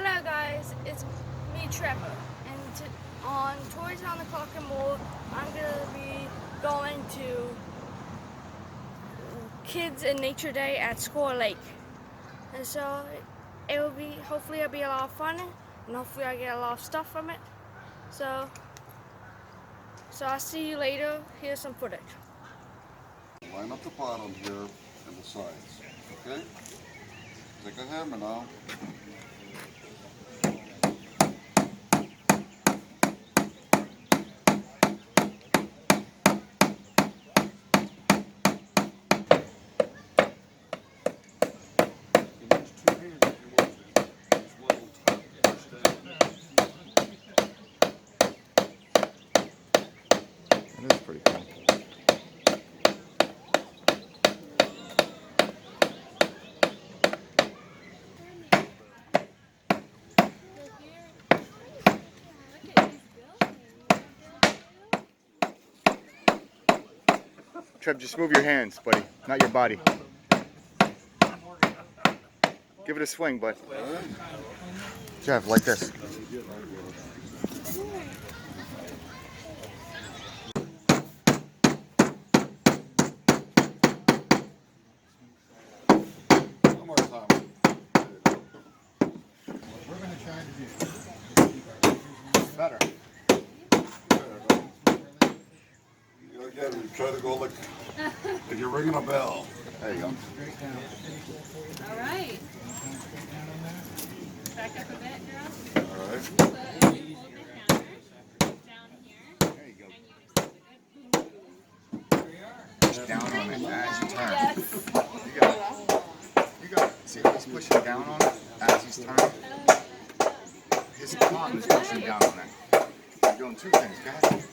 Hello guys, it's me Trevor, and on Toys on the Clock and More, I'm going to be going to Kids and Nature Day at Squirrel Lake. And so hopefully it'll be a lot of fun, and hopefully I get a lot of stuff from it. So I'll see you later. Here's some footage. Line up the bottom here and the sides, okay? Take a hammer now. That is pretty cool. Trev, just move your hands, buddy, not your body. Give it a swing, bud. Trev, like this. One more time. We're going to try to do better. Again, try to go like you're ringing a bell. There you go. All right. Back up a bit, girl. All right. So you hold the hammer down here. There you go. And you just Push down on it as you turn. Yes. You got it. You got it. See how he's pushing down on it as he's turning? His palm is pushing down on it. You're doing two things. Go ahead.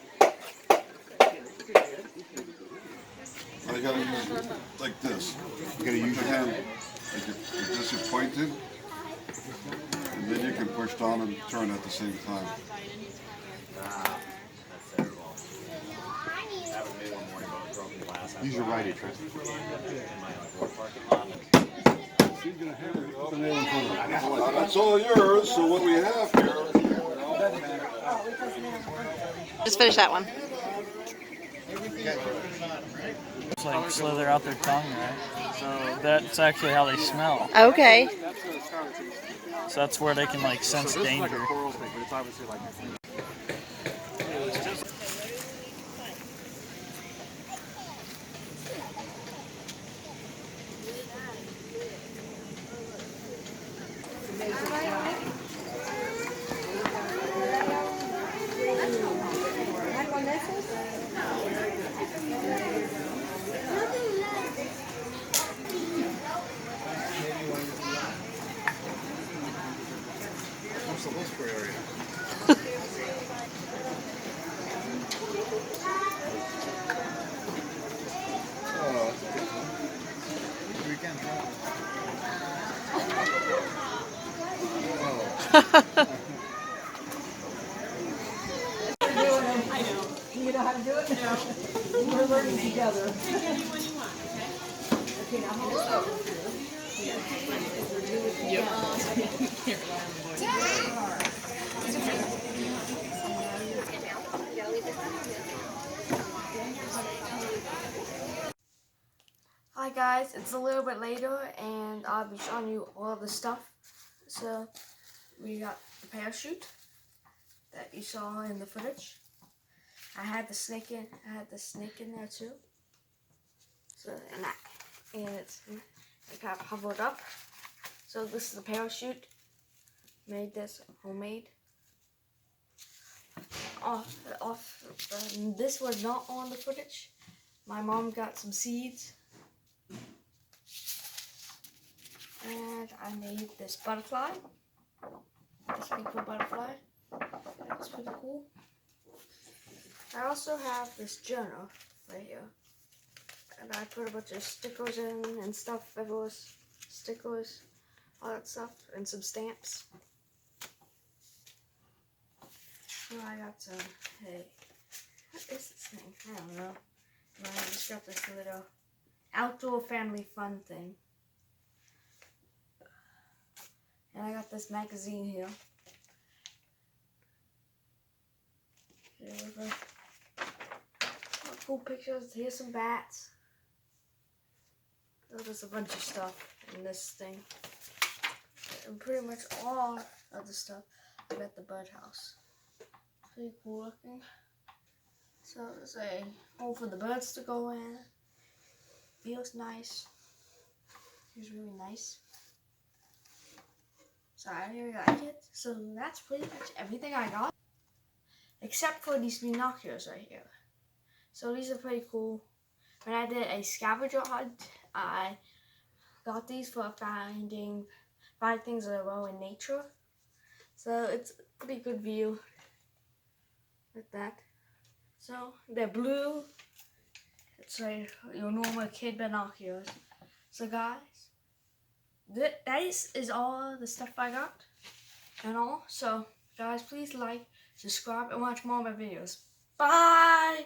I gotta use it like this. You gotta use Your your hand, like this is pointed, and then you can push down and turn at the same time. Use your righty, Trev. That's all yours. So what we have here. Just finish that one. It's like slither out their tongue, right? So that's actually how they smell. Okay. So that's where they can like sense danger. You know how to do it? No. We're learning together. Okay, now hold it up. Hi guys, it's a little bit later, and I'll be showing you all the stuff. So we got the parachute that you saw in the footage. I had the snake in there too. So and it got hovered up. So this is the parachute. Made this homemade. This was not on the footage. My mom got some seeds. And I made this butterfly. This pretty cool butterfly. That's pretty cool. I also have this journal right here. And I put a bunch of stickers in and stuff. Stickers, all that stuff, and some stamps. So I got some, hey, what is this thing? I don't know. But I just got this little outdoor family fun thing. And I got this magazine here. Here we go. Cool pictures. Here's some bats. There's a bunch of stuff in this thing. And pretty much all of the stuff I got the birdhouse. Pretty cool looking. So there's a hole for the birds to go in. Feels nice. Feels really nice. So I really like it. So that's pretty much everything I got. Except for these binoculars right here. So these are pretty cool. When I did a scavenger hunt, I got these for finding 5 things in a row in nature. So it's a pretty good view with that. So they're blue. It's like your normal kid binoculars. So guys, that is all the stuff I got and all. So guys, please like, subscribe, and watch more of my videos. Bye!